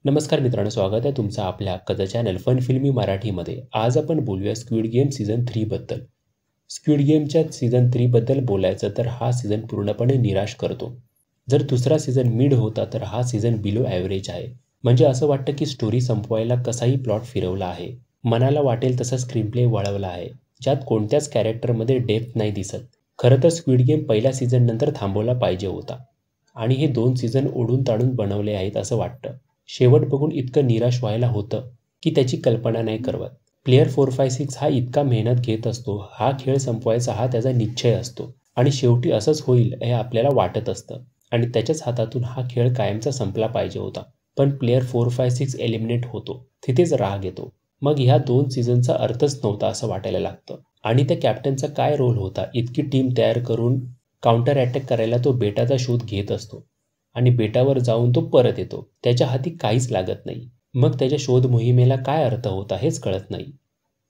नमस्कार मित्रांनो, स्वागत आहे तुमचं आपल्या हक्काचं चॅनल फन फिल्मी मराठीमध्ये. आज आपण बोलूया स्क्विड गेम सीझन 3 बद्दल. स्क्विड गेमच्या सीझन 3 बद्दल बोलायचं तर हा सीझन पूर्णपणे निराश करतो. जर दुसरा सीझन मिड होता तर हा सीझन बिलो ॲव्हरेज आहे. म्हणजे असं वाटतं की स्टोरी संपवायला कसाही प्लॉट फिरवला आहे, मनाला वाटेल तसा स्क्रीन प्ले वळवला आहे, ज्यात कोणत्याच कॅरेक्टरमध्ये डेप्थ नाही दिसत. खरं तर स्क्विड गेम पहिल्या सीझन नंतर थांबवला पाहिजे होता आणि हे 2 सीझन ओढून ताडून बनवले आहेत असं वाटतं. शेवट बघून इतकं निराश व्हायला होतं की त्याची कल्पना नाही करवत. प्लेयर 456 हा इतका मेहनत घेत असतो, हा खेळ संपवायचा हा त्याचा निश्चय असतो आणि शेवटी असंच होईल हे आपल्याला वाटत असतं आणि त्याच्याच हातातून हा खेळ कायमचा संपला पाहिजे होता. पण प्लेयर 456 एलिमिनेट होतो, तिथेच राग येतो. मग ह्या 2 सीझनचा अर्थच नव्हता असं वाटायला लागतं. आणि त्या कॅप्टनचा काय रोल होता? इतकी टीम तयार करून काउंटर अटॅक करायला तो बेटाचा शोध घेत असतो आणि बेटावर जाऊन तो परत येतो. त्याच्या हाती काहीच लागत नाही. मग त्याच्या शोध मोहिमेला काय अर्थ होता हेच कळत नाही.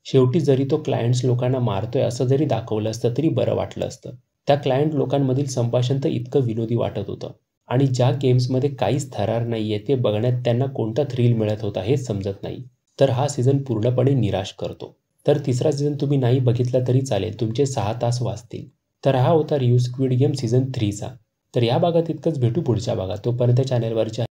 शेवटी जरी तो क्लायंट्स लोकांना मारतोय असं जरी दाखवलं असतं तरी बरं वाटलं असतं. त्या क्लायंट लोकांमधील संभाषण तर इतकं विनोदी वाटत होतं आणि ज्या गेम्समध्ये काहीच थरार नाहीये ते बघण्यात त्यांना कोणता थ्रिल मिळत होता हेच समजत नाही. तर हा सीझन पूर्णपणे निराश करतो. तर तिसरा सीझन तुम्ही नाही बघितला तरी चालेल, तुमचे 6 तास वाचतील. तर हा होता रिव्ह्यू स्क्विड गेम सीझन 3चा. तर या भागात इतकंच, भेटू पुढच्या भागात. तोपर्यंत चॅनलवरच्या